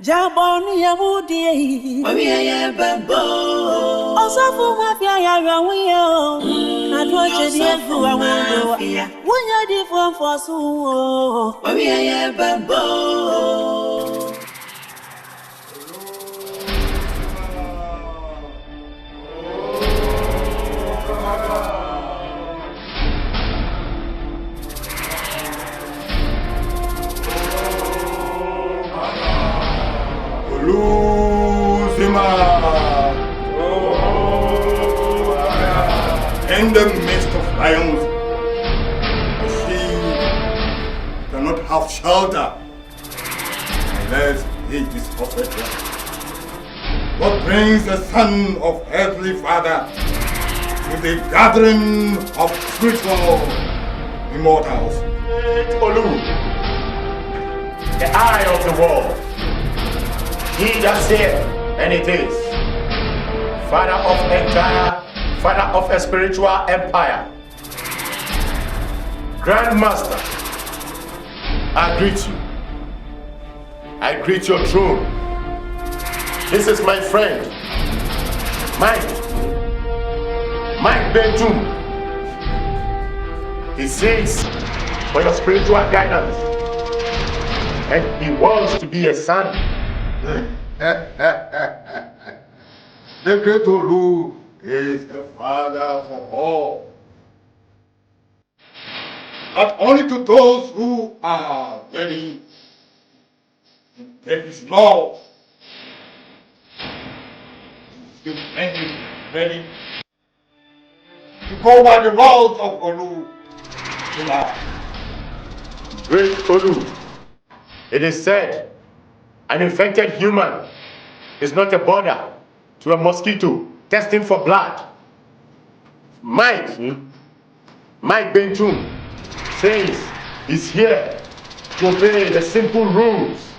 Jaboni Yamudi, Mafia Bambo, Osofo Mafia Yarawio, and watch it here for a window. When you're different for so, Mafia Bambo. In the midst of lions, the sheep cannot have shelter unless he is offered one. What brings the son of earthly father to the gathering of spiritual immortals? Olu, the eye of the world. He that said, and it is, Father of a spiritual empire, Grandmaster, I greet you. I greet your throne. This is my friend, Mike Bentum. He seeks for your spiritual guidance, and he wants to be a son. The great Olu is the father for all. Not only to those who are ready to take his law, to many ready to go by the laws of Olu. Great Olu, it is said, an infected human is not a bother to a mosquito testing for blood. Mike Bentum says he's here to obey the simple rules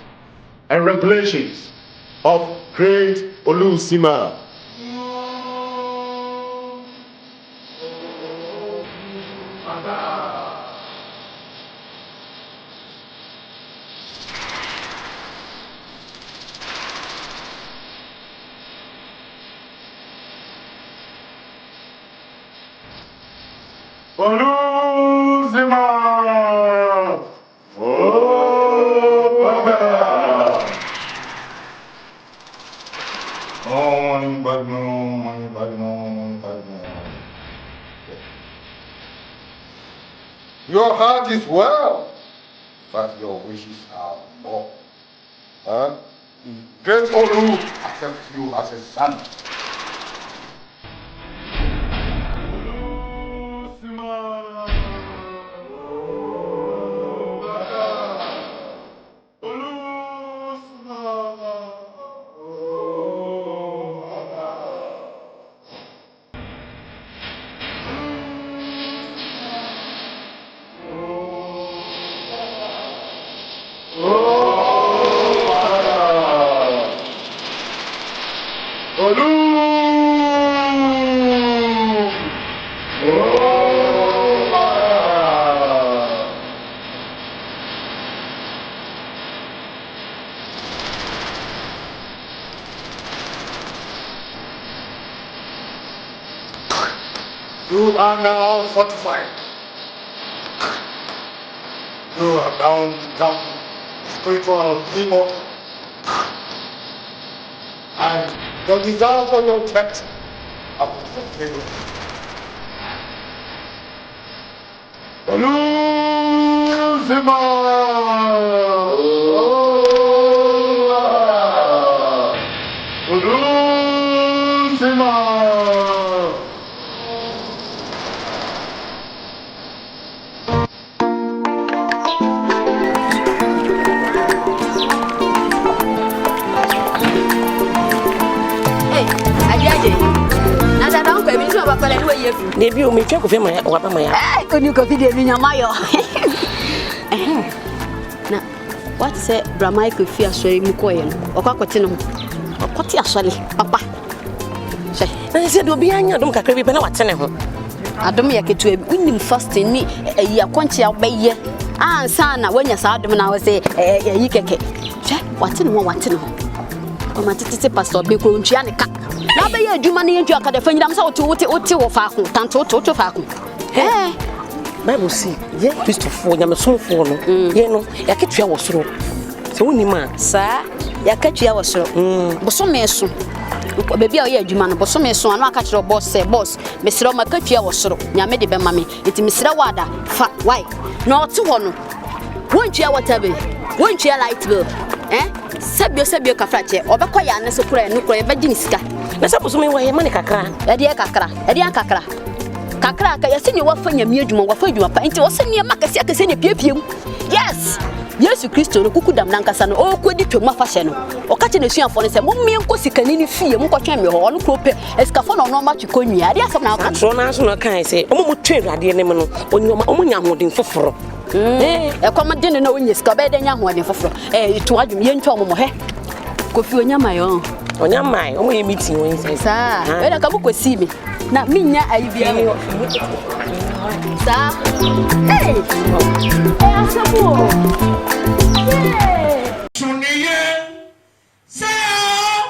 and regulations of Great Olu Sima. Olu Sima! Your heart is well, but your wishes are poor. Great Olu accepts you as a son. You are now fortified. You are bound to become spiritual immortal. And your desire for your text are fulfilled. Olu Sima! Olu Sima! Debi o me twa kofi ma wa ba ma ya. Oni kofi de mi nyama yo. Na what say Bramai kofi asori mu koye no. Okwakote no. Okote asori papa. Se. Na se do bi anya dom kakra bi be na wate ne ho. Adom ya ketu e unim fasting ni eyi akonche obeye. Ansa na wanya sa adom na wo se eyi keke. Se wate ne ho wate ne ho. Mama tete pastor be ko ntua ne ka. Na be ya adwuma ne ntua ka da fanyira am say wote wo fa ko tanto wote fa ko. Bible say, ye Christopher Nyamesomfo no. Ye no, yaketua wo soro. Se woni ma sa yakatua wo soro. Bosome so. Baby a ye adwuma no bosome so anu aka kire boss me sira ma katua wo soro. Nyame de be ma me. Enti me sira wada fa why? Na ote ho no. Wontua water bill. Wontua light bill. Sebio kafrache obekọ ya ne so kura no kura be gini sika. Na sapo me waye mane kakra. E de kakra ka yesi ne wafa nyame adwuma wafa adwuma pa enti wo se ne makase akase ne piepiem. Yes. Yesu Kristo no kuku dam nankasa no o kodi twom afa no o ka che na suafo ne se mo mie nko sikani ni fie mo kotwe me ho ono krope eskafo no no ma twiko nwia ade asam na atro na so no kan se o mo twe rade ne me no o mo nya hoden foforo kwa de na onye ska be de nya hoden foforo itu adwum ye ntwa mo he kofi onyama yo onyama o mo ye meeting won se sa e da ka mo kwasi mi na minya ayibia sa hey asabo Suniye se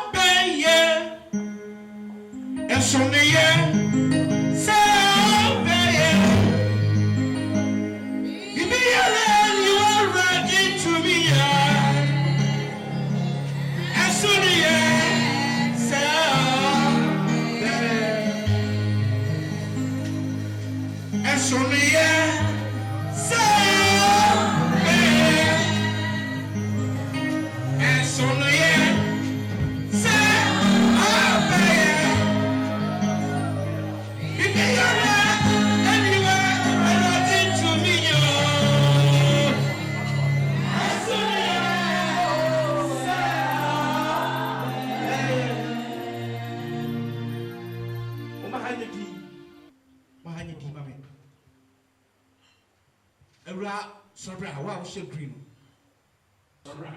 obeye Suniye se obeye Ibi you are ready to me Suniye se obeye Suniye se Sabra, wow, so green. Sabra.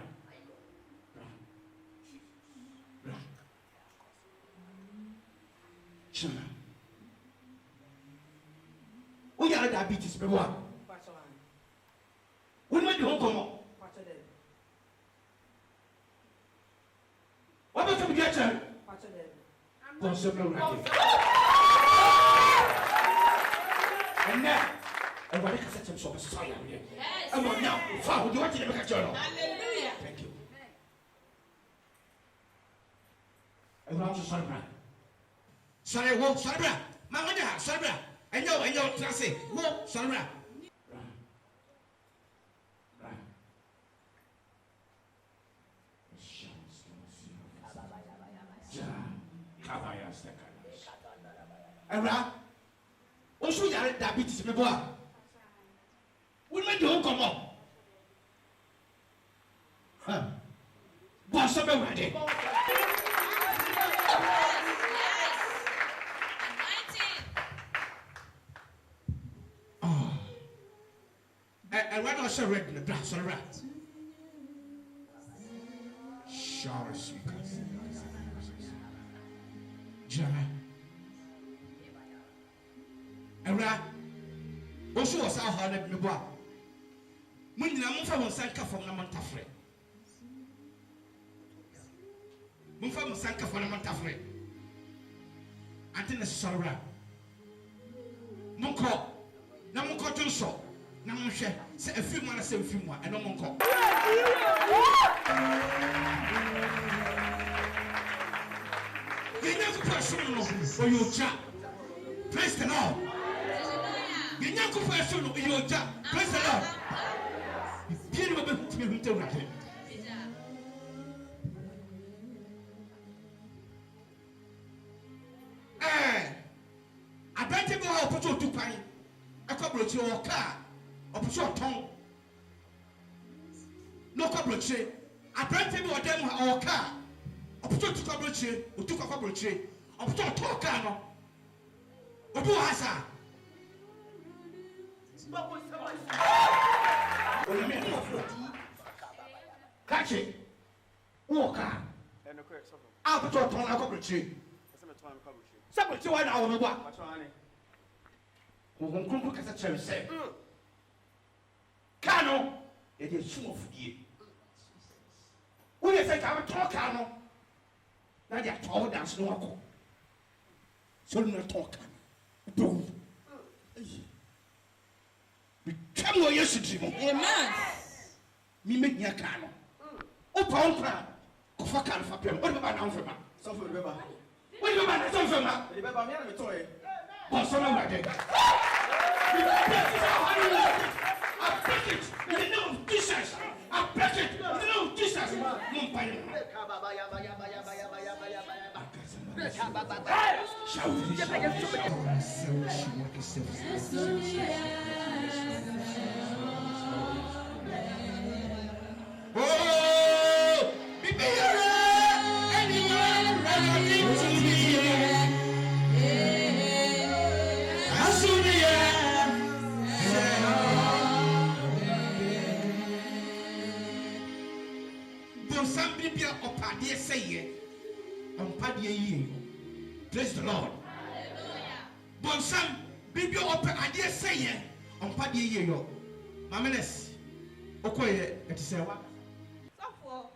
We are diabetes, but what? We made the home come on. What about the getting? And now, everybody can set himself aside. And now, Father, you want to make a journal. Hallelujah. Thank you. Everyone to celebrate. Sorry, walk, celebrate. Mamma, celebrate. I know, Tracy. Walk, celebrate. Everyone, what should you have diabetes? We made the home come up. Boss, I'm ready. And why not so red in the glass of rat? Shower speakers. Jana. And rat. What was our hard at me? When you move from Sanka from the Montafre. Move from Sanka from the Montafre. Until the Sora. Monko. Namonko Johnson. Namonche. Say a few months, a few more, and no monko. You never personal for your job. Praise the Lord. You never personal for your job. Praise the Lord. I bet you go out put your 2 penny. A couple of your car or put your tongue. No couple of tree. I bet you go them our car or put your 2 couple of tree or 2 couple of tree or put your talk car. Or do Hassa. Catch it. Walk out. I'll put your tongue out of the tree. Somebody, why now? What? Who can cook as a cherry say? Cano, it is smooth. We say, I will talk, Cano. Now they are told dance no alcohol. So no talk. Boom. Become what you should do. Amen. Me make your canoe. Opa on crown. Kofa can for them. What about now for man? Some for the river. What about some for man? The river, me and the toy. Oh, so no matter. I break it in the name of Jesus. I break it in the name of Jesus. Praise the Lord. Bonsam, baby, open idea say, on Paddy yo. Mamales, Okoye, it is a what? So,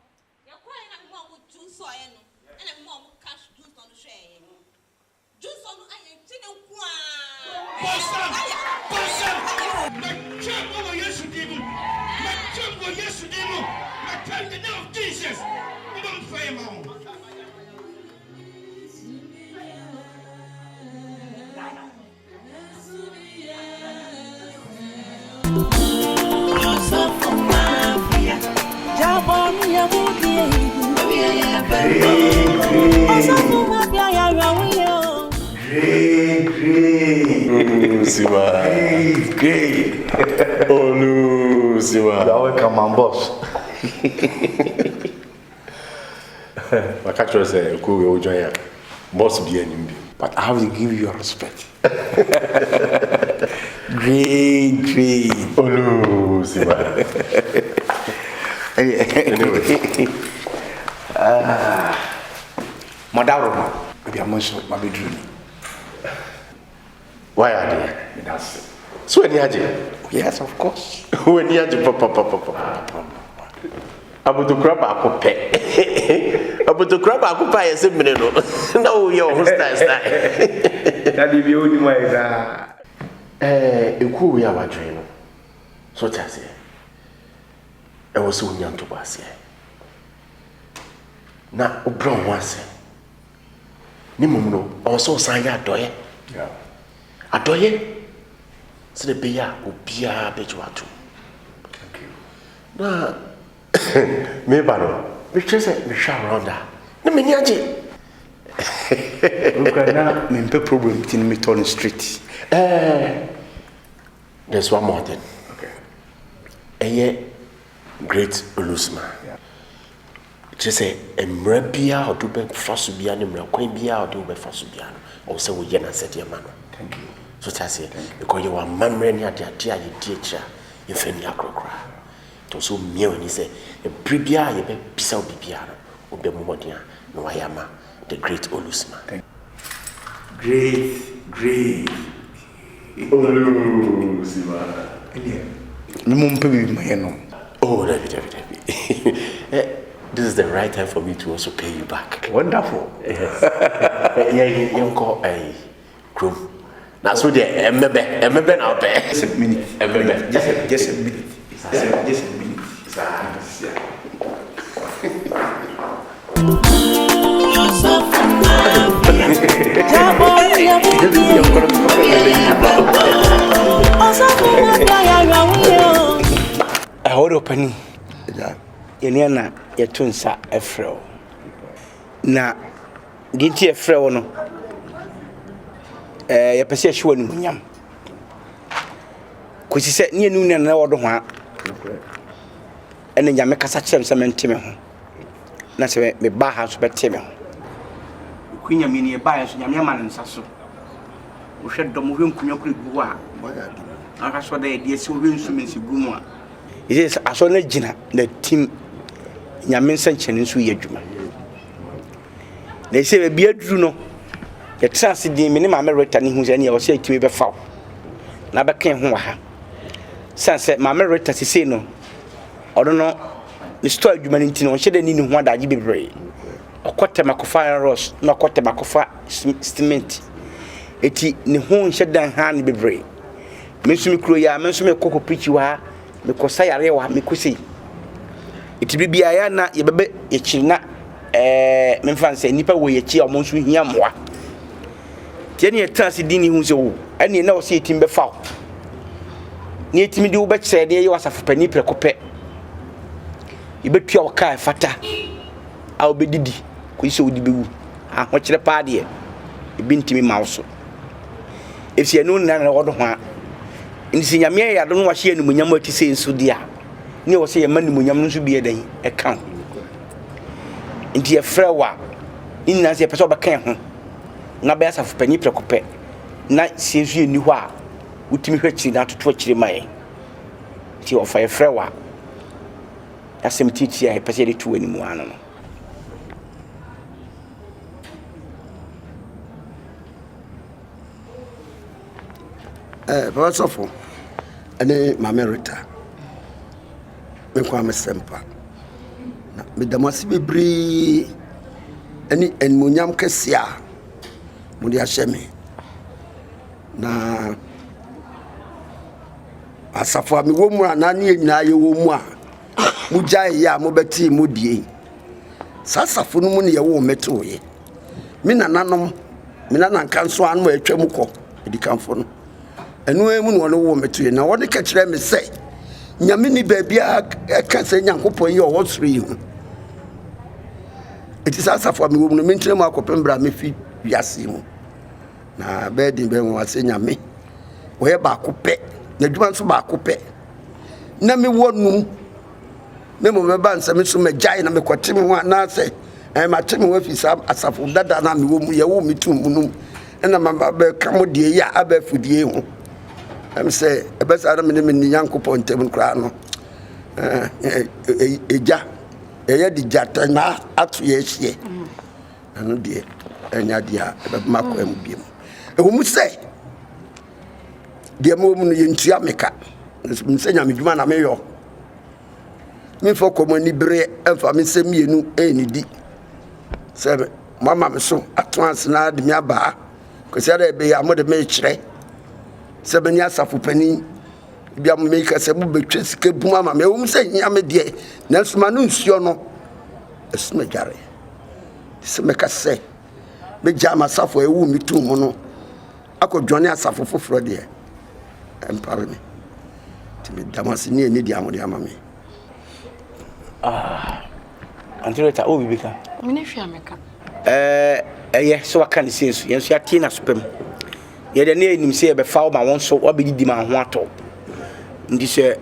you're crying and mom would juice soil and a mom would catch juice on the shade. Juice on iron chicken. Bonsam, my chum over yesterday, my chum over yesterday, my time the name of Jesus. Don't pray, mom. Osofo Mafia, Jabon ya mudie. Osofo Mafia ya rawiyo. Great. Siwa. Great. Oh no, Siwa. You're welcome, my boss. My catcher said, "Go we will join ya. Boss be any." But I have to give you your respect. Great. Oh no, Siwa. Anyway. Madam, maybe I'm not my bedroom. Why are they? That's it. So any aje? Yes, of course. When you aje papa. Abutu kraba akope. Abutu kraba akopa yese mene no. Na wo ye ho style. Daddy be odi mai da. Eku we awadwe no. So tase. E wo so nyanto base. Na obro wase. Ni mum no o so san ya adoye. Yeah. Adoye. Se de beya obia bejuatu. Thank you. Na me baro. Me chese me sha around that. Na me ni aje. Look at now, me problem in me turn street. There's one more thing. Okay. Great Olusma. Yeah. Just say emrebia or do be fasubia ni mrakwan bia or do be fasubia. Or say we yen set your man. Thank you. So that's it. Because you are mamre ni ade ade aye teacher in feni akrokra. To so mie when he say e bribia ye be bisa obibia no obe momodia no ayama the great Olusma. Great. Olusma. Me mum pe bi my no. Oh, David. This is the right time for me to also pay you back. Wonderful. Yes. You call a groom. That's what they emebe now pay. Just a minute. Just a minute. Just a minute. I hold open. Yeniana yetunsa efrel. Na ginti efrel no. Ye pese ahwe no nyam. Kosi se ne enu na wodo ho a. Ene nyame kasa kyerem se menteme ho. Na se me ba ha so beteme ho. Kunya mi ne ba ya so nyame ma nsa so. Wo hwe dom hwe nkunya kure gu a. Aka so da ye de se wo nsu mensi gu mu a. Is aso na gina na team nyame nsa nkyene nso ye adwuma. Na se be aduru no ye trans di me ne ma merita ne hu se ne ye wo se atimi be faw. Na be kan ho wa ha. Sanse ma merita se sei no. Odo no ni sto adwuma ni ntino hye da ni hu adaje bebre. okote makofa ross na okote makofa cement eti ne ho nhye dan ha ne bebre mensu me kuro ya mensu me kokko pichi wa me kosa yare wa me kosi eti bibia ya na ye bebe ye chirina memfa nse nipa wo ye chi o monsu hia moa tie ne tansi dini hu se wo ene na wo se etim be fa ne etimi di wo be kire ne ye wasafo pani prekope ibetua oka fata a obedidi ko ise odi bewu a ho kire pa de ebi ntimi mawso efie enu na wodo ho a nsi nyame ya do no wahye enu munyam ati se nso dia ne wo se ye mani munyam nso bi edan e kan nti e frewa inna se pese obakan ho na be asafo pani prekope na sensu eni ho a utimi hwachiri na toto akiri mai ti ofa e frewa asem titi a pese de tu eni mu ano no Osofo ene mamerita me kwa mesempa na me damasi bebri eni enmunyam kesia mudi asheme na asafo ami wo mu anani enyina ye wo mu a mujai ya mobeti modie sasafo no mu ne ye wo meto ye me nananom me nananka nso anu atwam kɔ edikanfo no enu emu no wo meto ye na wode ka kire me sɛ nyame ni baabia ka sɛ nyankopɔn ye ɔwɔ soro yi ho eti sasafo ami wo mu no me nkyerɛ mu akɔpembra me fi wiase mu na bɛɛdin bɛ wo ase nyame wo ye ba akopɛ na dwuma nso ba akopɛ na me wonum me mo me ba nsa me so magyae na me kwate me ho na sɛ ma te me wo fi sa asafo dada na me wo mu ye wo me tum munum na ma ba ka mo die ya aba fudie ho am sɛ ebesa na me ne nyankopɔn ntem kra no eja eye di jata na atu ye hye anu die enya dia be makɔ am biem e wo mu sɛ die mo mu no ye ntua meka nse nya me dwuma na me yo me fo ko mani bere emfa me se mienu enidi se mama me so atwans na de me aba ko se da be ya mo de me kire se be ni asafo pani bia mo me ka se bu betwe sika bu mama me wo se nya me de na suma no nsuo no esuma jare se me ka se be jama asafo ewu mi tu mu no akodwone asafo foforo de empare me timi damasi ni eni di amode amame Antireta o bibika mene hwia meka eye so waka ne sensu yenso ati na sopem ye de ne enim se ye be fa ma won so obedidi ma ho ato ndi se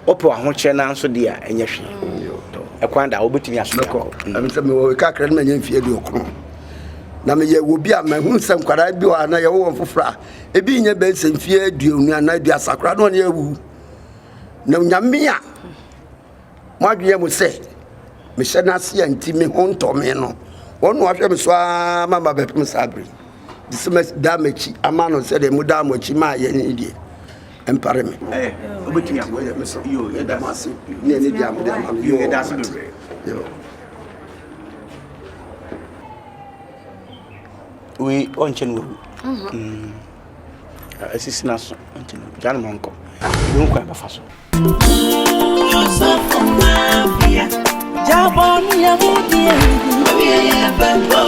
opo aho kire na nso de a enye hwe e kwanda obetimi asoko am se me wo ka kra na nyamfie de okro na me ye wo bi a ma hu nsem kwara bi wa na ye wo fofra e bi nya be nsemfie aduonu ana du asakra no ne awu na nyame a mwadwe mu se me hye na se anti me ho ntome no wonu ahwe me so mama bepem sabri disema da machi amano se de mu da machi ma ye ni die empare me obetimi awo me so yo ye da masi ne ne dia mo da ma yo da se yo we onchen wo asisi na so onchen jan monko wo kwa ba faso Osofo Mafia Jaboni ya mudie Oye bebo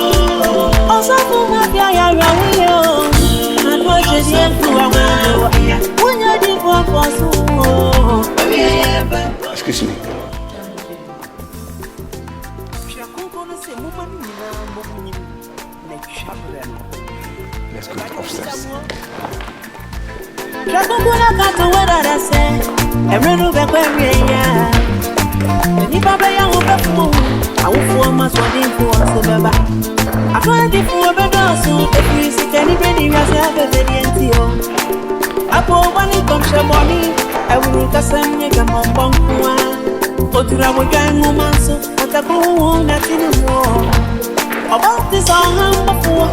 Osofo Mafia ya rawiyo Adwa chedi mfuwa mwewa Unya di kwa fosu Oye bebo Excuse me. Let's go upstairs. Jakungula Katawere dase Emrenu bekwe ya Nipa be ya ubefu Awufu maswadi mfu asebeba Akwadi fu obedosu Efrisi keni bedi rase abebedi entio Apo wani komsheboni Ewuru kasemye kama mbonkwa Otura wajangu maso Atakuhu natinu mo Obati saha mbafu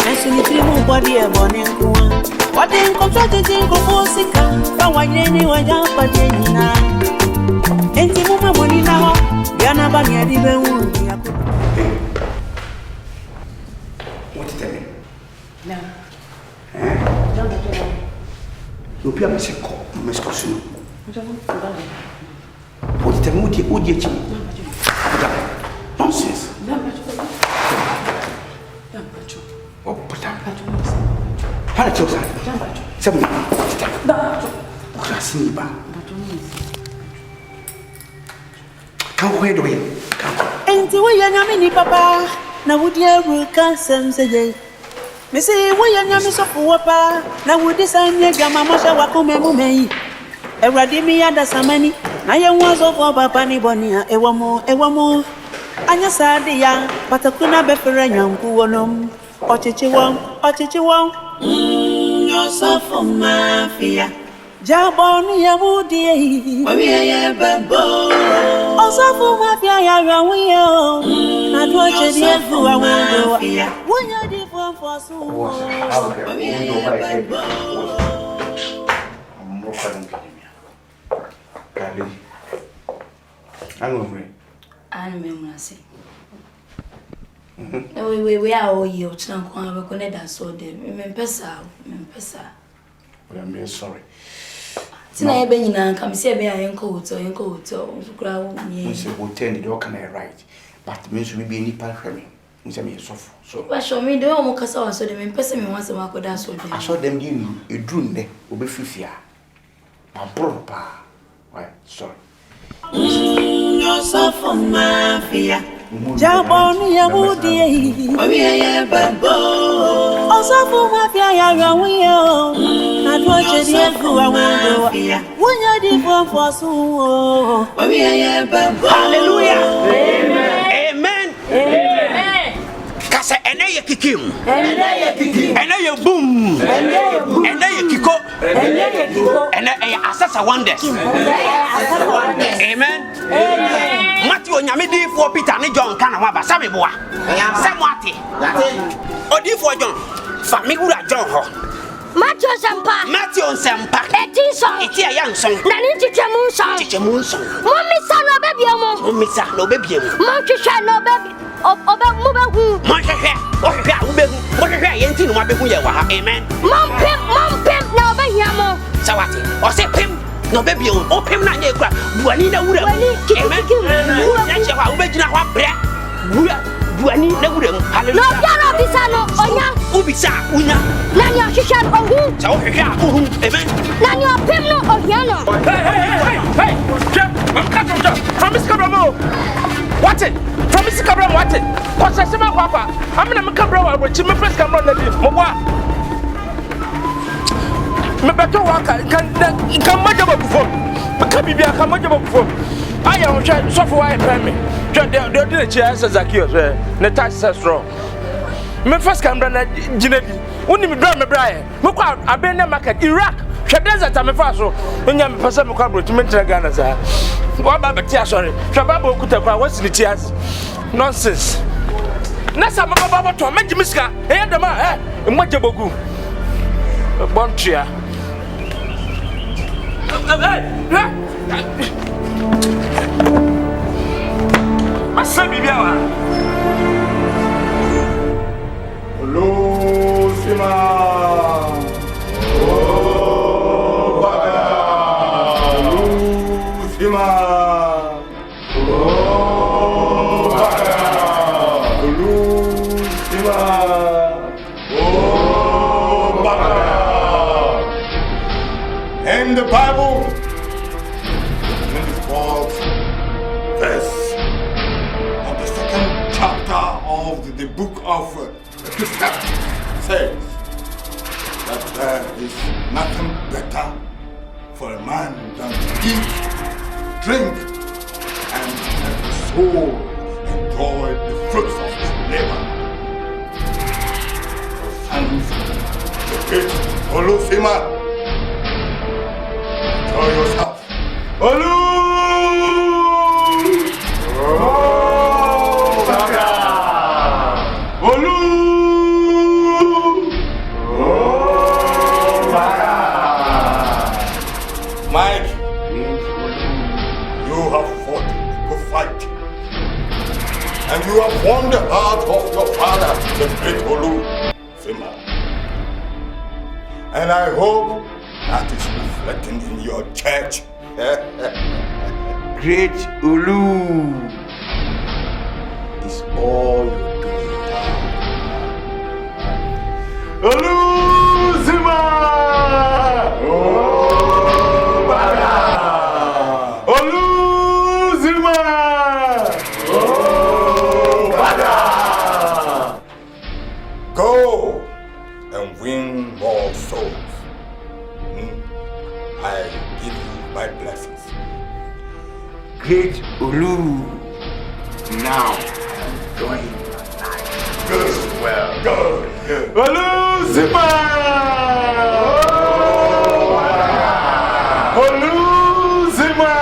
Nesu nitrimu bodi eboni nkwa Wadi nkomshati jingu musika Kawanyeni wajamba jenina Enti mume mwani na ho Yana bani adibe ungi ya kudu No. You pay me say call, me scosu. What the mood you nonsense. Oh, put up. How did you say? Seven. Come where do you? And the way you're mini papa, now would you ever cancel say? Missy, we are Yamis of Wapa, now would design your gamma Wakume. A radimi ada samani, na ya was of Papa Nibonia, a woman. Anya Sadia, but a kuna beferanyam, Kuonum, Ochichiwam, Osofo Mafia. Jaboni ya woody, Mavia Babo, Osofo Mafia, Yarawio, and watch a dear who I will do. When you're different for so, I'm not calling him. I'm hungry. I'm say. We are all you, Chanquan, we're going to so them. I'm sorry. Tonight, Benina, come see me. I ain't cold, so growl me. Mr. Hotel, the door can I write, but means we be any part for me. Mr. Osofo. So, what show me the home castle, so the person me once a walk with us. I saw them in a drone, they will be 50. My brother, why, sorry. Osofo Mafia. Jaboni ya woody, Mavia Babo, Osofo Mafia, Yarawio, and watch a dear who I will do. When you're different for so, Mavia Babo. Hallelujah. Amen. Amen. Kasa ene ye kikim. Ene ye boom. Ene ye kiko. Ene ye asasa wonders. Amen. Matthew Nyamidi for Peter ni John kana wa ba sabe boa. Samwate. Odi for John. Fami wura John ho. Matthew Sempa. Eti ayan song. Nani chichemun song. Momisa no baby mo. Momisa no baby mo. Monchicha no baby. Oba mubehu. Monchicha. Ohwa ubehu. Ohwa yenti no mabehu ye wa ha. Amen. Mompem na obehia mo. Sawate. Ose pem no baby o. Opem na nye kura. Buani na wura. Amen. Ya chewa ubegina kwa bre. Wura. Buani na wura. Hallelujah. No piano bisa no onya. Ubisa unya. Nani oshisha ohu. Sawo hwehwa ohu. Amen. Nani opem no ohia no. Hey. From Miss Cabramo. What it? From Miss Cabramo, what it? What's a summer papa? I'm in a Cabramo, which is my first camera. Mowa. Mebeto waka kan majaba before. Makabi bia kan majaba before. Aya ho hwe sofo wa pay me. Hwe de chia Zakio hwe. Ne tax strong. Me first camera na ginedi. Woni me drum me brae. Me kwa abene market Iraq. Hwe desert am fa so. Onya me pese me kwa bro ti me ntra Ghana sa. Wa ba betia sorry. Hwe ba bo kuta kwa wasi ni tias. Nonsense. Nasa mababa to magimiska. Eh dama majaba gu. Bontria. Asa bibiawa. Hello, Sima. Oh, Baga. Hello, Sima. Oh, Baga. Hello, Sima. Oh, Baga. In the Bible, in the 4th verse of the 2nd chapter of the book of Ecclesiastes says that there is nothing better for a man than to eat, drink, and let the soul enjoy the fruits of his labor. Sons of the great Olufima, enjoy yourself. Olu! Oh, Baga! Olu! Oh, Baga! Mike, you have fought a good fight. And you have won the heart of your father, the great Olu Fima. And I hope that is reflecting in your church. Great Ulu is all you're doing now. Olu Zima! Oh, Bada! Olu Zima! Oh, Bada! Go and win more souls. I give you my blessings. Great Ulu, now I'm going. Good. Well, Good. Olu Zima! Olu Zima!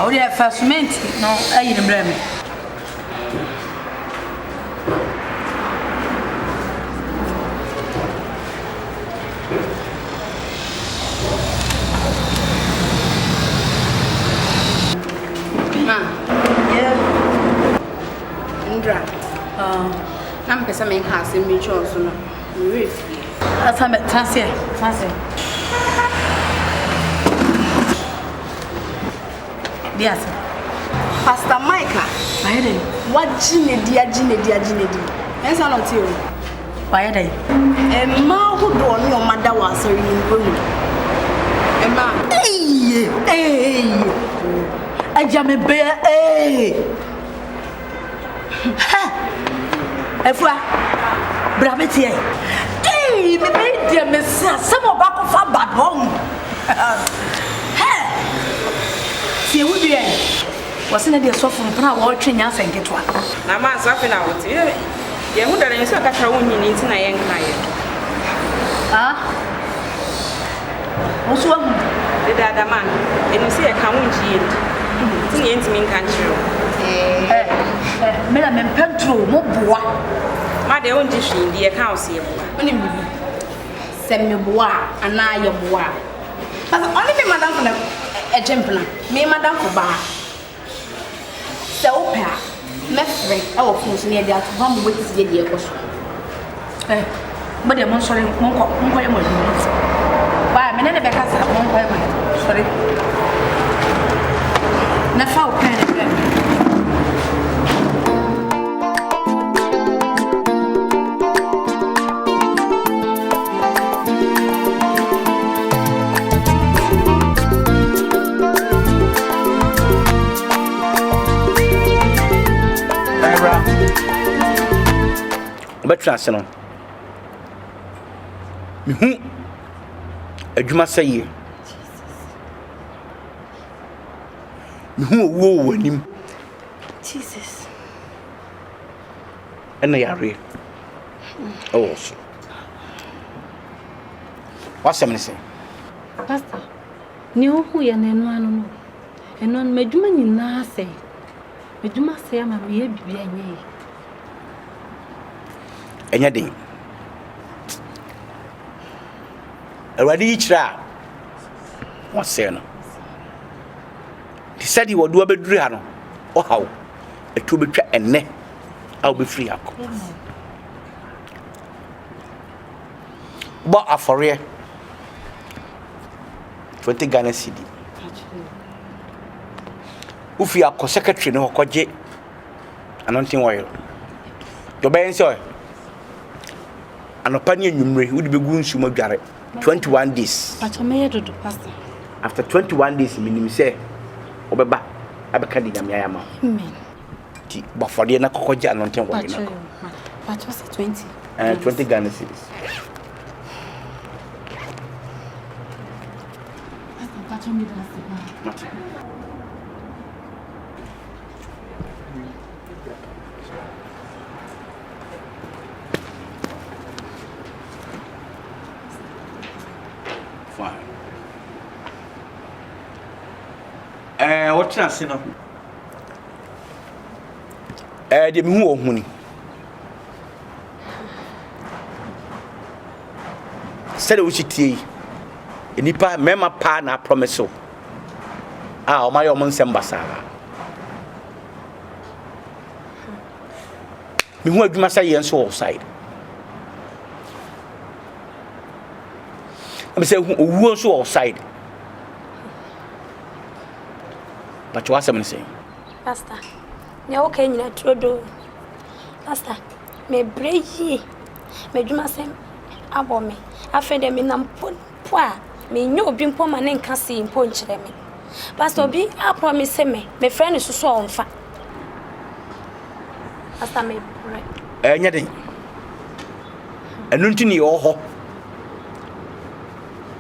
What do you have first mint? No, I didn't blame me. Indra. I'm a person has a mutual sooner. That's how I'm transfer. Yes. Pastor Micah. Why are they? What Ginedy? Yes, I'm not you. Why are they? A man who don't your mother was a room. Emma. Hey. I jam a bear. Hey. Efwa. Bravity. Hey, me made them some of back of bad home. See, we be wasn't there so from Pra watching us and get one. I'm not laughing out. You would have said that I won't need to know. Ah, what's wrong? The other man, and you see a common cheat. It's in country. Madam and Pentro, Moboa. My dear own dish in the account here. Send me bois and I your bois. But only me, madam, for a gentleman. Me, madam, for bar. So, pair, my friend, our fools near there to come with the dear question. But I'm sorry, Monko, me na be kasa mo kwa me. Sorry. Na fa o pen e. Betra se no mehu adwuma seye mehu owo wanim Jesus ena yare oh so what's happening say pastor ni ohu ya na enu anu no enu medwuma nyina se medwuma se ama me bibia nye enya den awadi yichira wose no ti said you do abeduru ha no o hawo etu betwa enne a be free akọ ba afore 20 Ghana cedi ufi akọ secretary no koje anointing oil do ben so anopani enwumre wudi begu nsu madware 21 days pacho me dodo pastor after 21 days minim say obeba abeka di nyame ayama amen ti bafode na kokoje anointing oil na pacho 20 20 Ghana cedis pacho me dodo what chance no de me hu ohuni said we chitie enipa mema pa na promise o ma yo mon sembasa me hu adwuma say yen so outside am say owu so outside but what am I saying pastor ne okay nyina trodo pastor me breyi me dwuma sem abo me afede me nam po a me nyo obi mpo ma ne nka se mpo nkyere me pastor bi a promise me friend so so onfa pastor me bre nya den enu ntini yo ho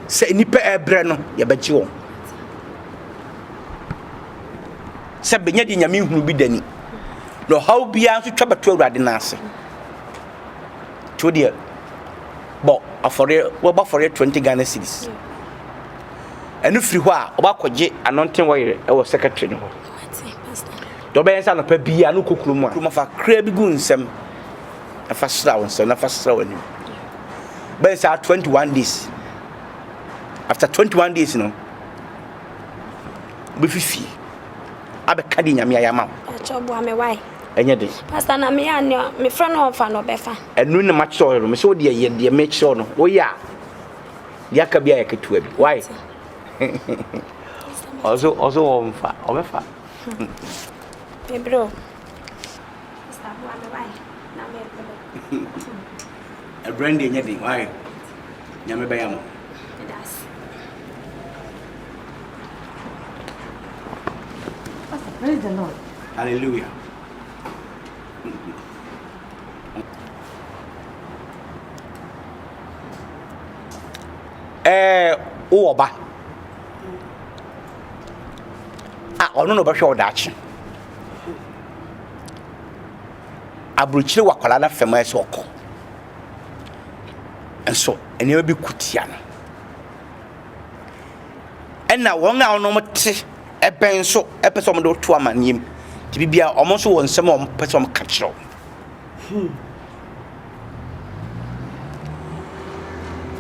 se nipa ebre no ye bagye won se benya di nyame hunu bi dani no how bia so twabato awurade na ase to dia bo afore wo ba for 20 Ghana cedis enu firi ho a oba kogye anointing oil e wo secretary no ho do be yansa no pa bia no kokuru mu a kuma fa kra bi gu nsem afa sra won se na fa sra wani be sa 21 days after 21 days no be fifi abe kadi nyame ayama achobo ame why enye de pastor na me anya me friend no fa no befa enu na match oil me so de ye de make sure no wo ya ya ka bia yaketua bi why also omfa obefa me bro pastor bo ame why na me a brand enye de why nyame bayamo praise the Lord hallelujah oba ono no behwe odachi abruchire wakwala na fema ese okọ enso ene bi kutia no ena won a ono mte eben so epese om do to amanim ti bibia om so won sem om pese om ka kiro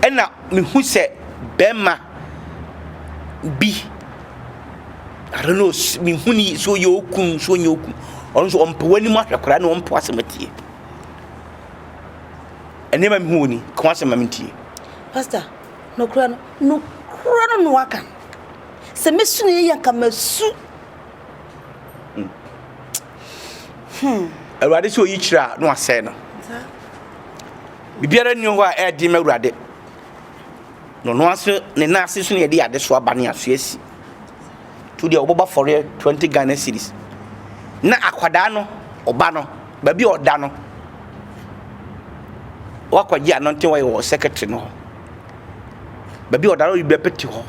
ena me hu se bema bi I don't know me hu ni so yokum on so om pe wani ma hwekora na om pe asematie ene ma me hu ni ko asema mentie pastor no kura no kura no waka se mesu ne ya ka masu Awurade so yi kira no asɛ no bibiara nyu hɔ a ɛdi ma Awurade no no aso ne na ase so ne yɛde ade so aba ne aso asi to dia oboba for 20 Ghana cedis na akwada no oba no ba bi oda no wakwaji anonte wo secretary no ba bi oda no bi bepeti ho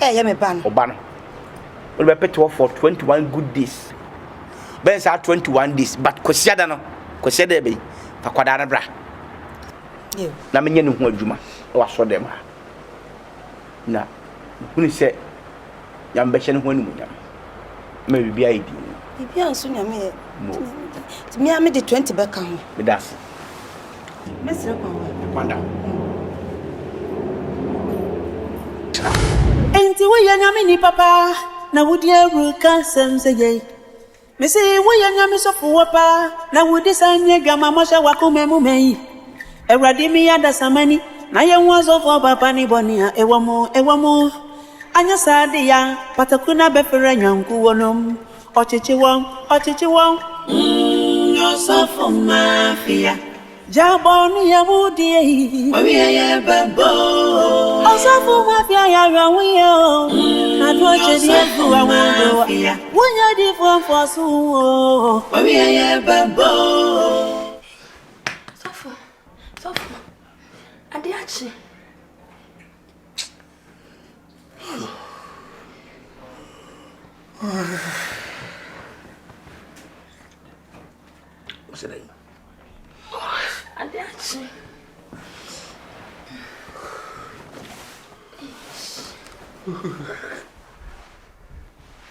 ya me ba no oba no we bepeti ho for 21 good days ben sa 21 days but kwasiada be akwada na bra na menye ne ho adwuma wa so dem ha na huni se yam be hye ne ho animu nyam ma bibia idi bibia so nyam e mi am de 20 back ho me das mesre kwanda enti wo ya nyam ni papa na wodi aru ka sense ye me say wo ya nyam so fo pa na wodi sanye gama mo sha wakome mu mei Ewradi mi ya da samani na ye nwazo fo papa ni boni a ewo mo anya sade ya patakuna be fere nyanku wonom ochichi won Osofo Mafia Jaboni ya wudi Wami ya babo Osofo Mafia ya rawiyo Na tuwache diyefu wa wando Wunya di fo Wami ya babo Sofo, Adiachi. What's it? Adiachi.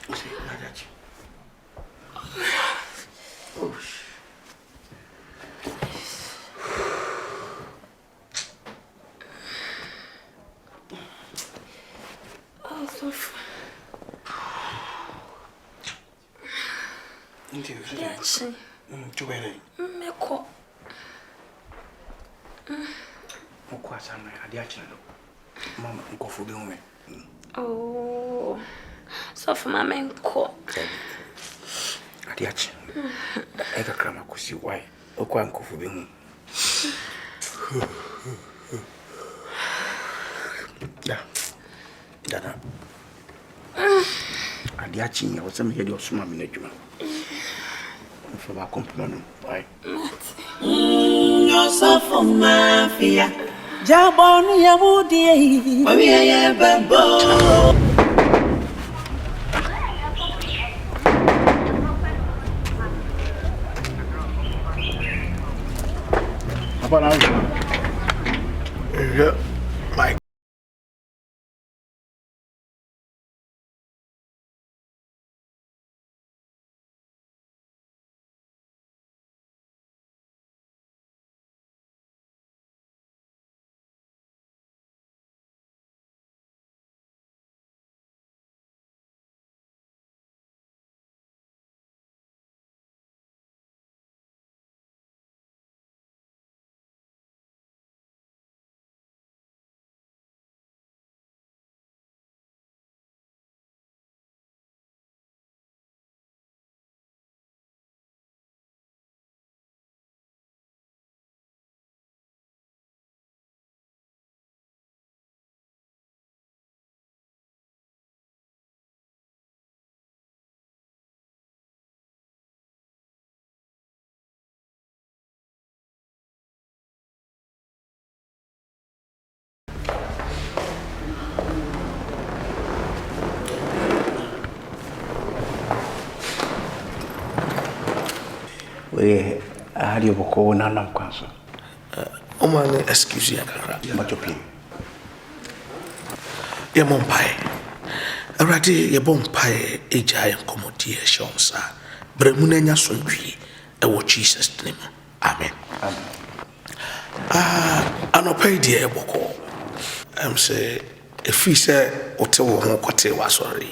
What's it? Adiachi. Oh, Sofo. Adiachi. Chubere. Meko. Moko asana Adiachi no. Mama nkofu bi hume. Oh. Sofo mama nko. Adiachi. Eka krama kusi why. Okwa nkofu bi hu. Dada. Adiachi ya wasa me yedi osuma me nadwuma. Mfa ba compliment no. Why? Osofo Mafia Jaboni ya wudi Wami ya babo Yeah, my We hali yoboko na namkwanso. Omane excuse ya kara. Machopi. Ye mompai. Awurade ye bompai eja ye komodi e shonsa. Bremuna nya sondwi e wo Jesus name. Amen. Amen. Anopai die eboko. Say efi se ote wo ho kote wa sorry.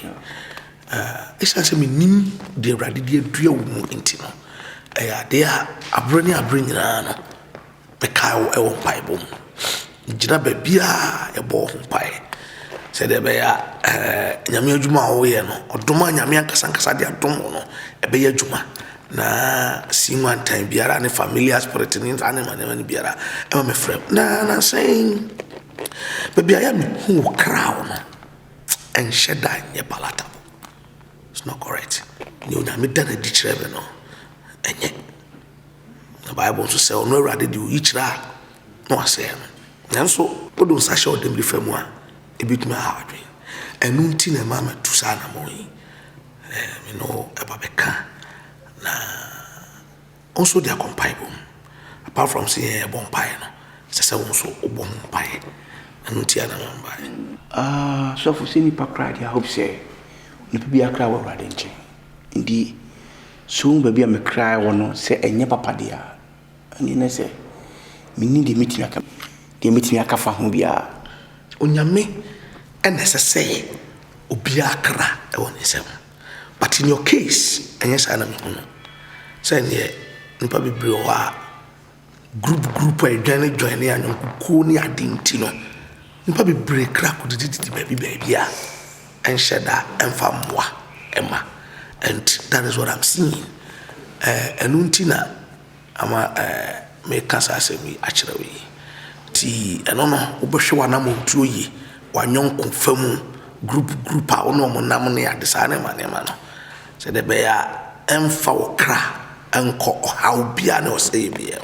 Isa se minim de Awurade de adua wo mu intino. They are a bringing no the cow a Bible. Jina Babia a ball pie. said ebeya nyame adwuma wo ye no odoma nyame ankasa de adom no ebeya adwuma na sinwan time biara ne familiar spirit ni ane biara e me frem na saying baby I am who crown and sheda nye palatable. It's not correct. You na me dana di chirebe no enye the Bible also say no rade di each ra no say no nanso odo sa show dem refamu a ebituma hawadwe enu nti na mama tu sa na mo yi me no ebabeka na also they are compatible apart from saying a bonfire no say also bonfire enu nti na mama so for sini pakra I hope say no be akra wa rade nche ndi so baby am cry wono say enye papa dia ani na say me need the meeting aka fa ho bia onyame necessary obi akra e won isem but in your case enye sa na me ho say ne nipa bebre o a group e join ya nkuko ni adinti no nipa bebre kra ko didi baby a ensheda emfamwa ema and that is what I'm seeing enuntina ama me kasa asemi akyerɛ we ti eno no obehwe wana montuo yi wanyonko famu group a ono mo nam ne adesa ne ma no se de be ya emfa wokra enko how bia na osey bia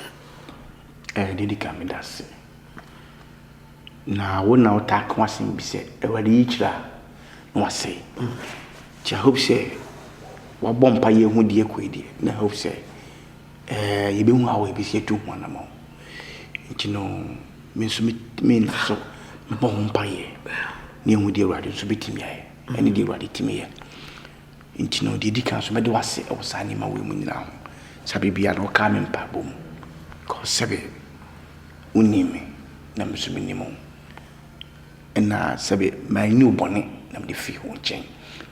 didi kamidase na wona otak wasim bi se e wadi ichira no wasey I hope say wa bompa ye hu die kwedi na hope say ye be hu awe bi se tu ho na mo ntino me so me so me bompa ye ne hu die rade so betimi aye ene die rade timi ye ntino die dikan so me de wase e wosani ma we mu nyina ho sabe bia no ka me mpa bom ko sabe unime na me so me nimo na sabe ma ni ubone na me de fi ho chen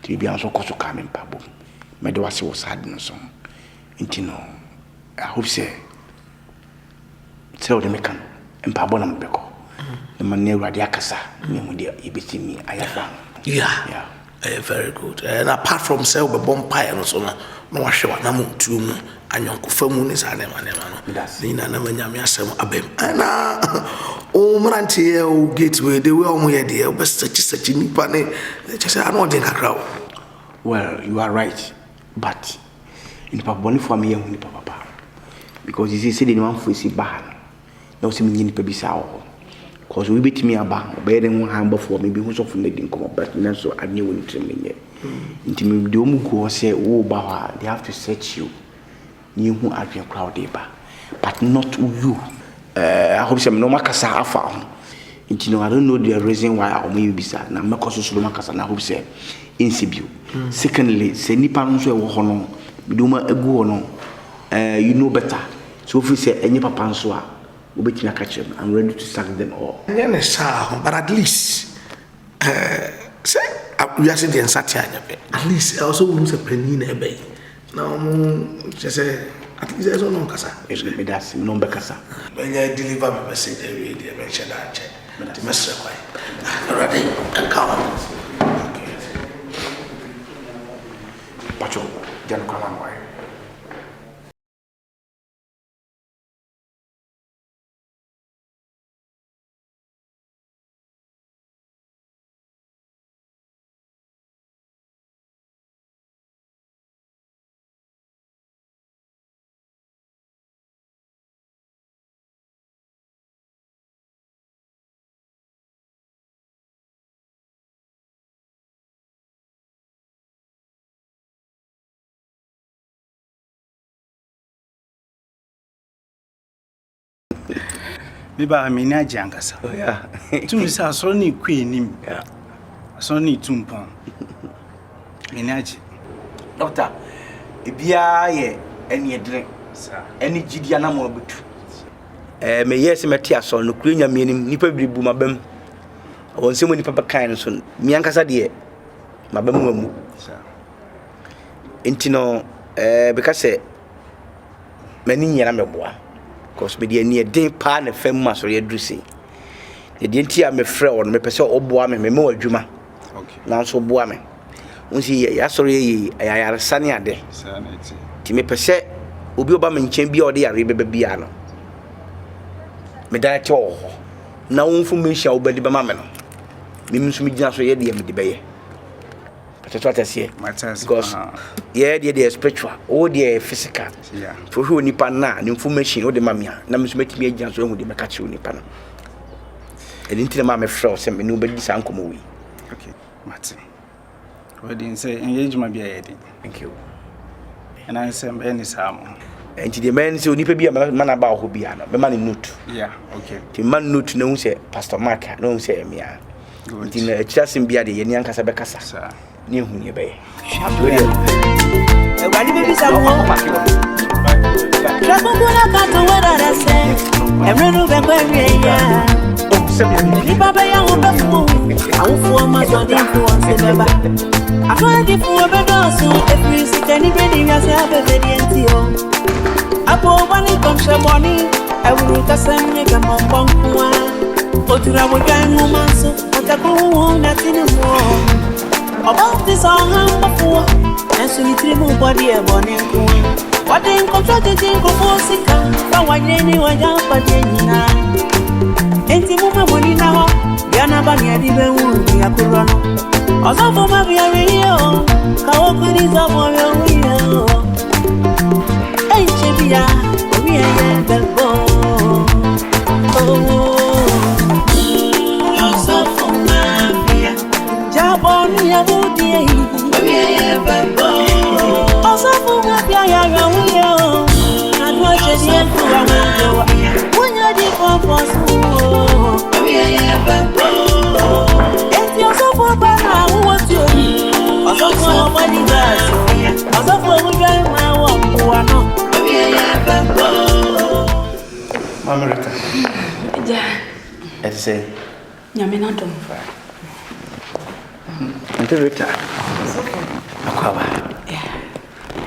ti bia so koso ka me mpa bom me de wase wo sad no so ntino I hope say o de me kan mpa bo na me beko na man ne urade akasa ne mu de ebetimi ayafa yeah very good and apart from say we bomb pie no so no wahwe wa na montu mu anyonko famu ni sa ne ma no ni na manyame asem abem na o mrantie o gateway the way o mo ye de o be search nipa ne just say I no dey kakra. Well, you are right, but in Papa Bonnie for me, and Papa, because he said in one for see ban. No, some yin pebisa, because we beat me about better than 1 hand before maybe who's often letting come up, but not so I knew when it's yet. Into me, the Omugo say, oh, Baha, they have to search you. You who are your crowd, but not you. I hope some no Macasa are found. I don't know the reason why I may be sad. Now, Macoso Macasa, and I hope say. In Sibiu. Secondly, say Nipa no so wo no biduma egu no you know better. So if you say any papa so a we betimi aka I'm ready to sack them all. But at least say we are saying the answer at least also we say penny na ebe. Now just say at least there's no kasa. Me that's no be kasa. When you deliver my message every day make sure that check. The message why. Already come. Pacho, jangan kalah why. Biba amina jangasa. Oh yeah. Tumi sa so ni kwenim. Yeah. So ni tumpon. Minaji. Doctor, ebia ye eni edre. Sir. Eni gidia na mo betu. Me yes meti aso no kure nyame nim nipa bibu mabam. Won se mo nipa bekan so mi ankasa de mabam wamu. Sir. Intino because say mani nyana meboa. Because me dey near den pa na fam ma so ye drusi the ntia me frɛ on me pese oboa me me adwuma na so boa me unsi ya sori yi ayare sane ade ti me pese obi oba me nchen bia ode yare bebe bia no me da che wo na wonfu me hia obadi be ma me no me msu me gina so ye de me de beye that's what I say because yeah the spiritual or the physical for who nipa na information o de ma me na msu metimi agina so hu de me ka che nipa no edinti na me frɛ se me no bedi sa nkomo wi okay Martin we didn't say engagement be a thank you and I say any sam and the man say onipa bia man aba ho bia no be man note yeah okay the man note no say pastor Mark no say me a nti na chiasim bia de ye ni ankasa be kasa sa ni hu ni be e wani be bisa wo Katawere Katawere say every be kwa ya ni baba ya wo be fu awufo ma so de fu on se beba akwadi fu be do so every sikani be ni ya se be de ntio apo wani kom se boni ewuru kasam ye ga mo bonkwa otura wo gan mo maso atako na tinu mo about this song before and so ni trimu body e boni ko what in control the thing go sika ba wanyeni wanya pa nyina enti mo ma boni na ho ya na ba ni adi be wu ya kuro no Osofo Mafia yo ka wo kuri za mo yo enche bia omi eye belbo Osofo Mafia jaboni ya budi omi eye belbo Osofo Mafia ya yo adwo chedi ku wa wo wonya di purpose omi eye belbo enti Osofo bana wo ti o Osofo body gas Osofo wo jai ma wo wa no omi eye belbo Mamerika ja ese nyame na dom fa Interreta akwa yeah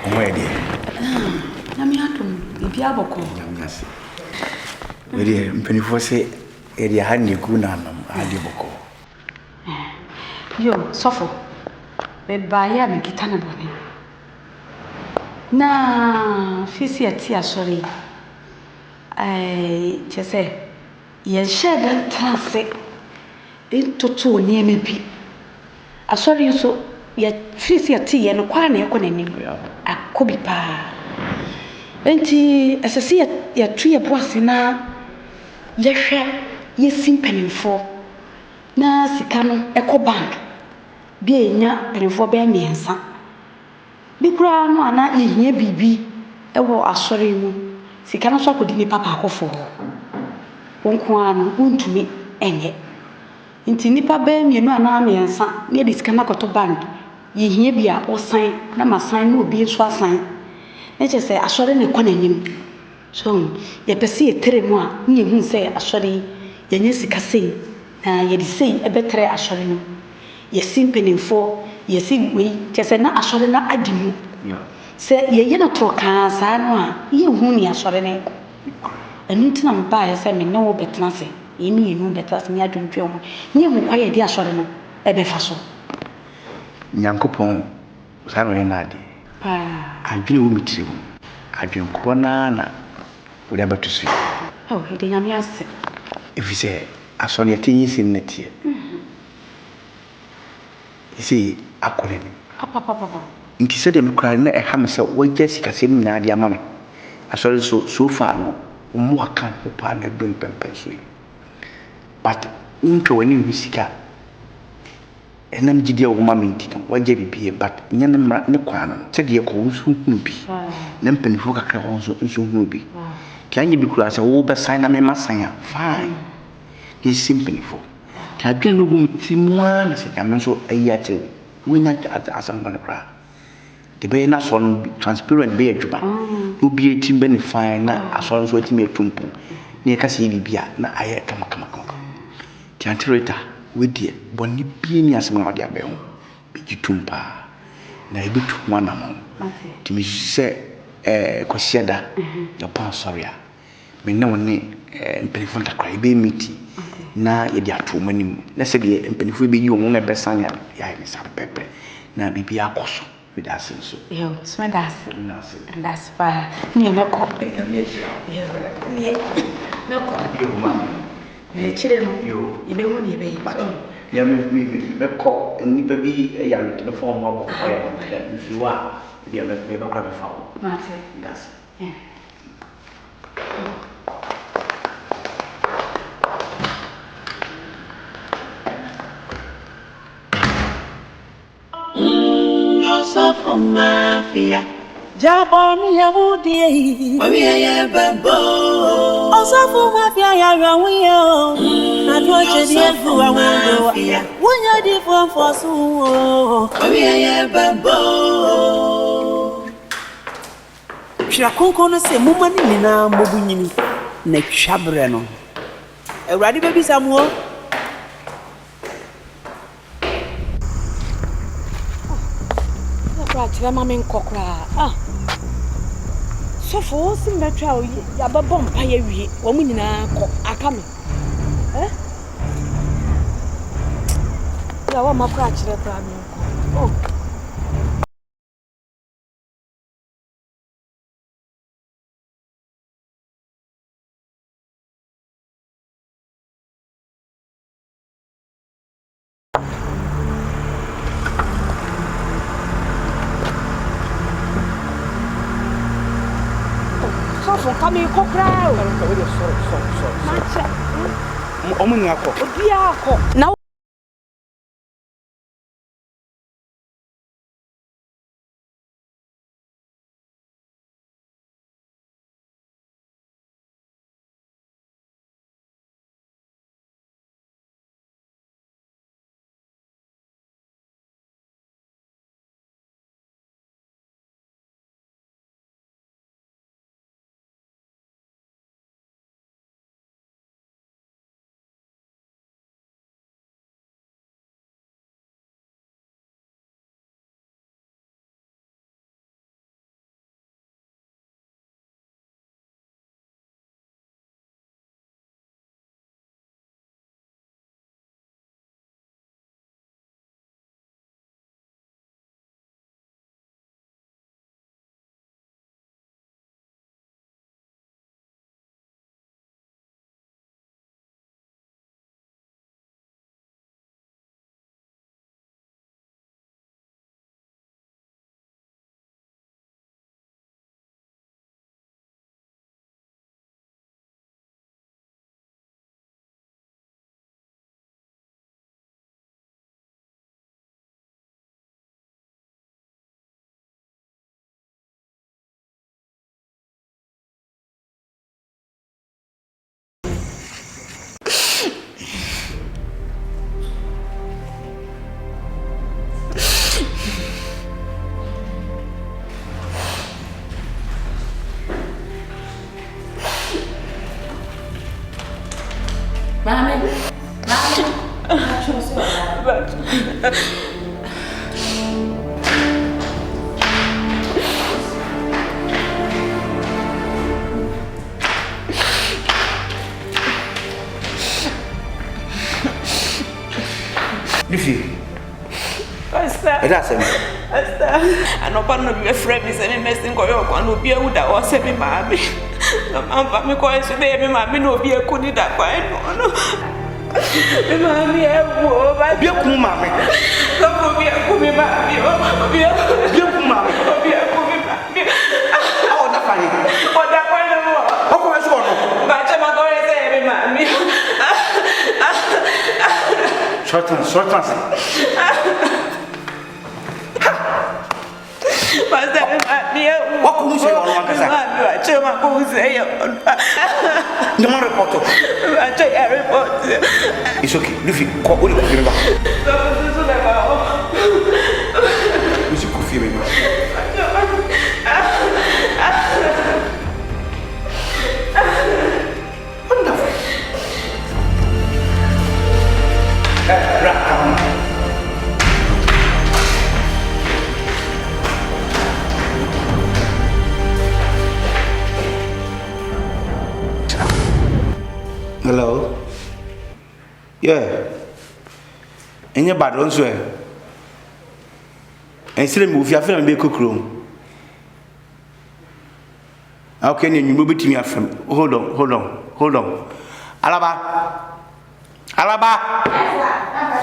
omwede nyame na dom bibi aboko nyame ase wede mpenifo se eri ha ne gu na nam ade boko yo sofo be ba ya me kita na bone na fisi ati asori chese ye shede trase into ni emebi asori so ye fisi ati ye no kwa na ekọ nanim akobi pa enti asesi ye tue boase na ye hwe ye simpenimfo na sika no ekọ bank bi enya penifo be miensa bi kura no ana ehia bibi ewo asori mu sika no so akodi ni papa akofo wonko anu untumi enye nti nipa be mienu ana miensa na de sika na koto bank yehia bia osan na masan na obi so asan na chese asori ne konanyim so ye pese etere mu a nye hu se asori yenye sika sei na ye di sei ebetere asori no ye simpenimfo ye si we chese na asori na adimu se ye na troka sa no a ye hu ni asori ne enu ntina mba ye se me ne wo betena se ye ni enu betena se ni adwundwe ho nye hu kwa ye di asori no ebefa so nyankopon sa no na ade adwene wo mitire wo adwen ko na wo da batusu oh he nyame ase efise asori etinyi sin netie isi akore ni papa nti se de me kura na eha me se wo jessica se ni na ade ama me asori so far no mo aka ko pa na dum pempen so but unto wani misika enam gidi wo ma me nti wo je bibie but nya ne kwa no se de ko nso hu bi na mpanifo kakra ho nso hu bi kanye bi kura se wo be sign na me masanya fine he simpanifo ka dwen no gum ti moa na se kame so ayi ate wo nya asam na kra de be na so transparent be adwuma obi etim be ne fine na aso so etim etumpu ne ka se bibia na aye kama tiantreta wedie bonni bi ni asem na ode abe ho be gitumpa na ebitu wana mo timi se kwasiada ya pa sorry a me na woni mpelifon takra ebe miti na yɛde ato mu anim na sɛ deɛ mpanimfoɔ bɛyi wɔn na ɛbɛsan ya yɛayɛ ne sa pɛpɛ na biribi akɔ so mede ase nso yo tumi da ase that's fine ne mɛkɔ yo ma kyerɛ no yɛbɛhu ne yɛbɛyɛ mɛkɔ nnipa bi yɛ telefon ho abɔ mfiwa a deɛ mɛbɛkora bɛfa wo das Osofo Mafia Jabon Yahudi Mamiya Babo Osofo Mafia Yarawiyo Na tuache diefu wa wendo Wunya difu mfosu Mamiya Babo Shirakonko no se mumani nina mobu nyini Na chabre no Ewradi baby Samuel Tira mama nkokra sofo si mbetwa ya babo mpa ya wie wo mu nyina kɔ aka me ya wa makra kire kra me nkɔ Kami kokra o. Omo ni akọ. Obi akọ. Na Lucy. Pastor. Pastor. Anopa no be friend me say me messing ko yo kwa no bia uda o se me maami. No ampa me ko enso be me maami no bia kuni da kwa no. Me maami e wo ba bia ku maami. Ko mo bia ku me maami o bia ku maami. Bia ku me maami. O da fani. O da kwa no mo. O ko so no. Ba cha ma ko se me maami. Short answer. Pastor, what could you say on one person? No more report. It's okay. Luffy, call only coffee. You should coffee. Wonderful. Hello. Yeah. Any bad ones were. And still move your film be cook room. How can you move it to me from? Hold on. Alaba.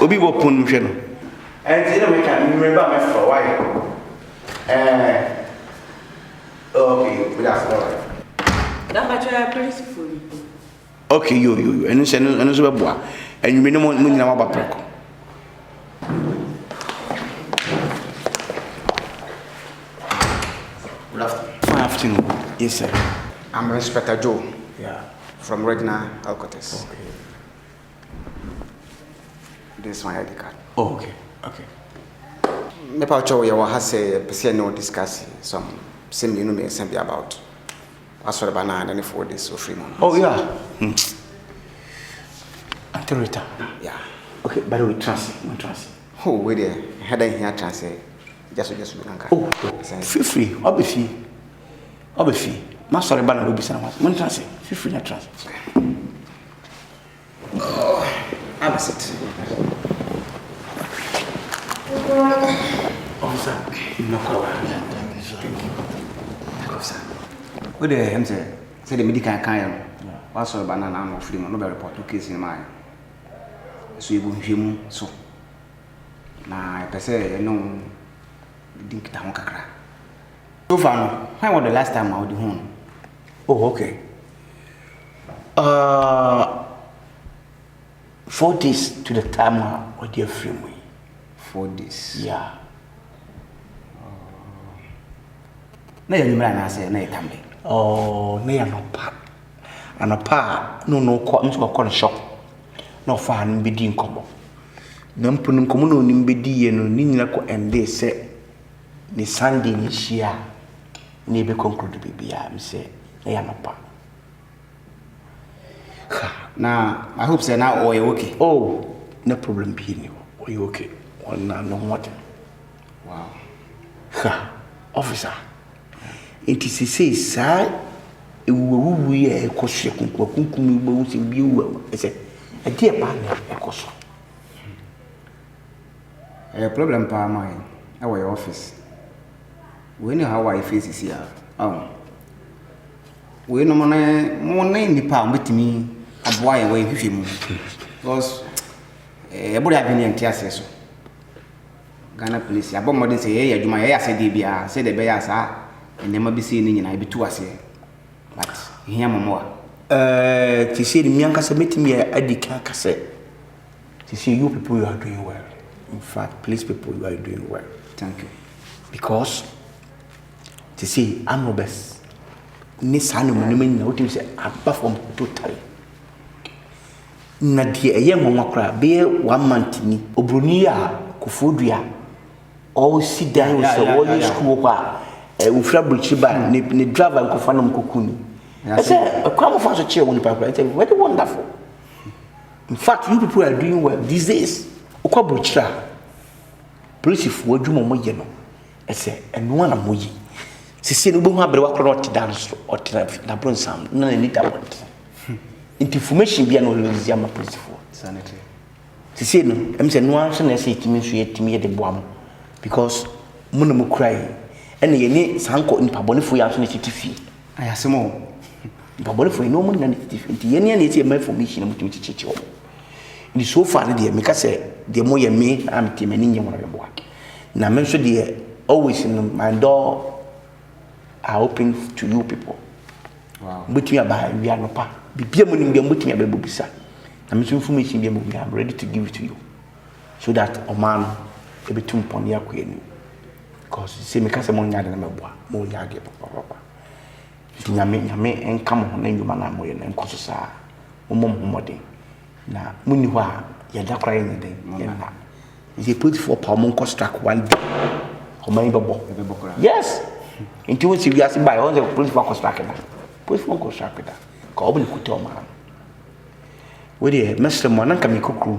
Obi wo pon hwe no. And you make can remember me for why. Okay, that's all right. That much principle. Okay, you. And so boa. And you mean no nyina wa bapreko. Good afternoon. Yes, sir. I'm Inspector Joe. Yeah. From Regina Alcotes. Okay. This is my ID card. Oh, okay. Nepa Joe, you has a person discuss some same you know me something about. As for the banana and 4 days or 3 months. Oh, yeah. Anterita. Yeah. Okay, by the way, transit. Oh, wait there. Had I here transit. Just me. Oh, feel free. I'll be free. Master Banana will be some one transit. Feel free, not transit. Oh, have a seat. Officer, no problem. Officer. What the hell say the medical can what's all banana no free no be report to case in my so you him so na I say no didn't kita hon kakra so far no when was the last time I would home? Oh, okay. 4 days to the time or dear free me. 4 days. Yeah. Na you remember I say na itambe. Oh, na ya no pa no ko nso ko shop no fa no be di nkomo na mpunum komo no ni be di ye no ni nyina ko ende se ni Sunday ni shia ni be conclude bibia me say na ya no pa na I hope say now or you okay. Oh, no problem be ni or you okay on na no what. Wow. Officer, it is say sir we e koso kunkum gbo se bi wu e say e dey ba na e koso problem pa mai e your office we know how I face is here we no mo na ni pa mbetimi aboa ye we hwehwe mu because e body have been entiase so Ghana police abomode say ye adwuma ye ase dey bia say de be ya sa enema bi say ni nyina e bitu ase but here mama to say me ankasa metimi adika kase to say you people you are doing well. In fact, police people you are doing well. Thank you. Because to say I'm no best ni sanu money na what you say above from totally na die eye mama kra be 1 month ni obroni a kofodua all sit down so all you school kwa ufra bulchiba ni driver nkofa na mkokuni I say come for so chair one people it's very wonderful. In fact, you people are doing well these days. Okwa bulchira police for adwuma mo ye no I say eno na mo yi sisi no bo hu abere wakro not dance or na bronsam na ni da want information bia no lose ya ma police for sanity sisi no em say no answer na say timi so yetimi ye de boam because mo na mo cry ene ye ni sanko ni pabonefo ya so na titifi ayasemo pabonefo no mo na titifi ye ni na tie information na mo timi chichi o ni so far de me ka say de mo ye me am timi ni nyem na boa na me so de always in my door are open to you people. Wow. But we are by we are no pa bibia mo ni bia mo timi abebu bisa na me so information bia mo we am ready to give it to you so that o man e betum pon ya kwa ni because say me ka say mo nya de na meboa mo nya de papa nyame enka mo na nyuma na mo ye na enkoso sa mo modern na muni ho a ya da kra yin den ya na is put for power mon construct one day o man bebo yes into what you ask by on the principal construct na principal construct da ka obun kuto ma we dey mestre mo na kam ikokru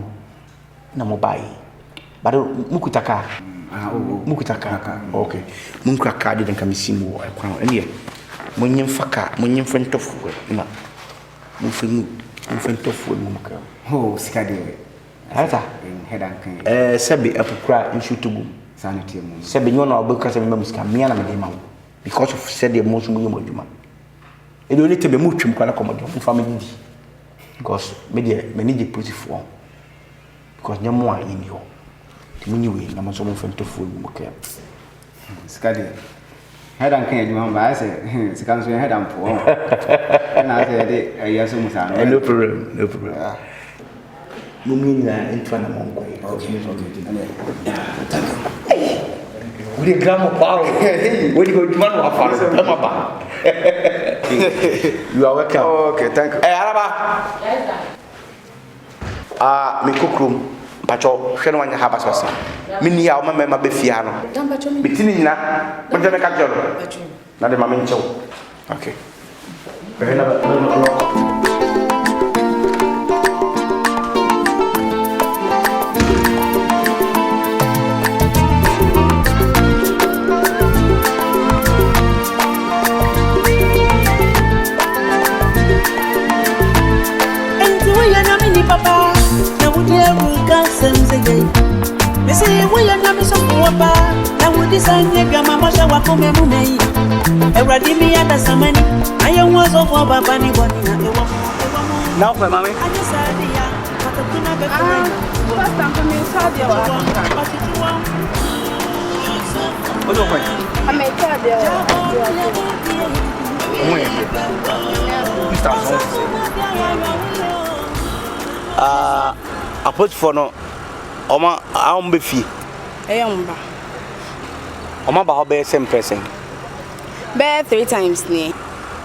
na mo bai but mukutaka mukutaka okay munkra card den kam simu e kwa ene mo nyem faka mo nyem fentofu na mo fentofu mo ka oh sikade Asa. Head and can. Sebi epukra inshutugu. Sanity mu. Sebi nyona obuka se me musika me na me dey ma wo. Because of said the most mu adwuma. E do lete be mu twem kwa na komodo. Mu family di. Because me dey me need positive one. Because nyamo a yini ho. Ti munyi we na mo so mo fento fu mu ka. Skadi. Head and can adwuma ba say sika so head and po. Na say dey yaso musa no. No problem, no problem. Mumina into an among way. Okay. Thank you. We the grammar power. We go to man You are welcome. Okay, thank you. Araba. Me kukrum. Pacho, hwe no anya ha basosa. Me ni ya o mama be fia no. Me tini nyina. Mo de me ka jolo. Na de mama nchew. Okay. Papa, now would you ever sense again? They say, we are not so poor, now would design your grandma, Masha, what come and me. Everybody me at some money. I am was of our bunny one. Now, for mammy, I just said, yeah, but I couldn't be first time for me, Sadia. What's your point? I may tell approach for no Oma be fee. Eyomba. Oma ba be same person. Be 3 times ni.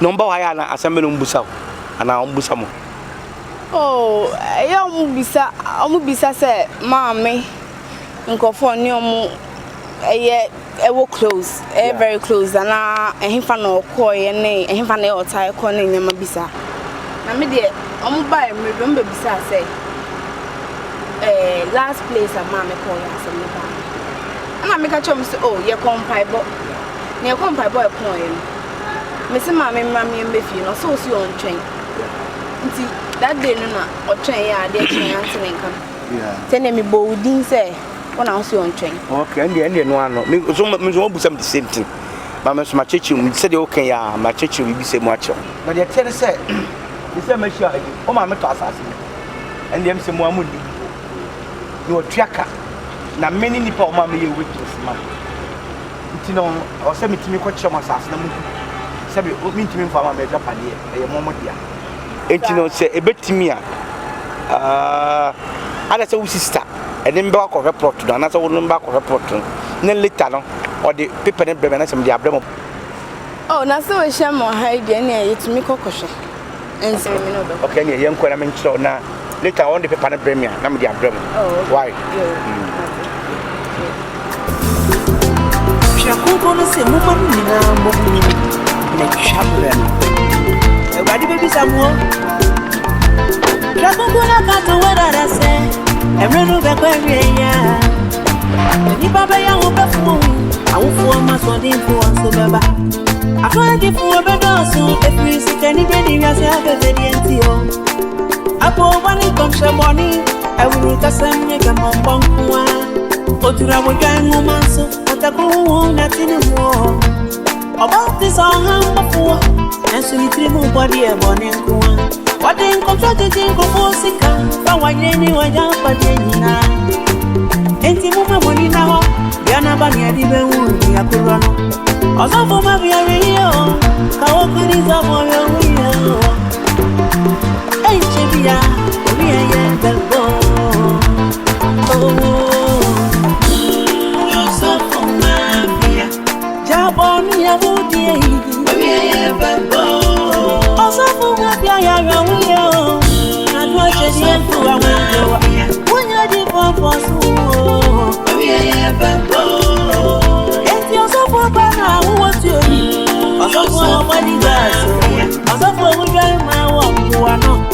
Number why na assembly umbusa ana umbusa mo. Oh, eyomubisa, omubisa say maame nkofo ni omu ewo close, very close ana ehimfa na okoye ne ehimfa na otai ko ne nyama bisa. Na me de omu ba emre be bisa say last place a mama call ya some ba. And I make a chum say oh ye compile bo. Ne compile boy coin. Me say mama me fi no so si on train. Nti that day no na o train ya dey train answer nkan. Yeah. Tell me bo din say when I see on train. Okay, and no ano. Me so busa the same thing. Mama so my church we said okay ya, my church we be say mo acho. But they tell say you say me sure o mama to asase. And them say mo amudi. No triaka na many nipa o ma me ye witness ma ntino o se mitimi ko chema sas na mu se be o mitimi mfa ma me japade e momo dia ntino se ebetimi a ada se wo sister e dem ba ko report do na se wo ba ko report na later no o de paper ne brebe na se me dia bremo oh na se we share mo hide na yetimi kokoshe ense me no do okay ne ye nko na me nchiro na later on the paper na premier na me dia bremo why Shakuko no se mo manu ni na mo na chabra e wadi baby samuo Shakuko na Katawere da se emre no be kwa ya ni baba ya wo befu awufo ma so din fu so beba Akrobeto fu be do so every second ni ya se ave de ntio Apo wani komshe money ewuruta sanye kama mbonkuwa Otura wojangu manso Otakuhu na tinumu About this on hambafuwa Nensu nitrimu body ebone nkuwa Wadi nkomshote jingo fosika Fawa yeni wajamba jenina Enti mume mwini na ho Biana bani adibe uri ya kurano Osofo Mafia rio Kawokuniza moyo wio Hey chebia Oye ye belbo Osofo Mafia Jaboni ya budi Oye ye belbo Osofo Mafia ya rawio Nadwa chebia fuwa wendo Wanya di poposu Oye ye belbo Eti Osofo bana uwa tiori Osofo wadi gaso Osofo wujwa ma wakuwa no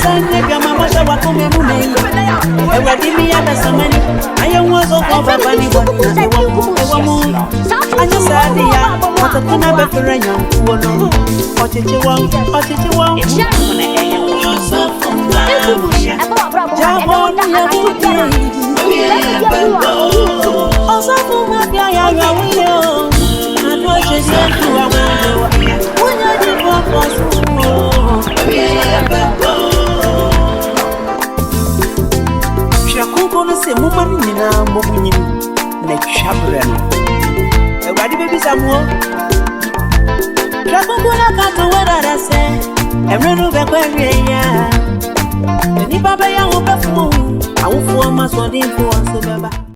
San Negama Masha Wakome Mumei. Eradimi Abesamani. I am was of Babani. I just said, yeah, what a tuna beferenya. Ochichiwa. Osofo Mafia. Osofo Mafia, I say, Mumani, Mumini, next Shabran. Everybody, baby, some more. Travel, Katawere, I say, and run over Kyeiwaa. Any Baba, I will perform. I will form us one influence.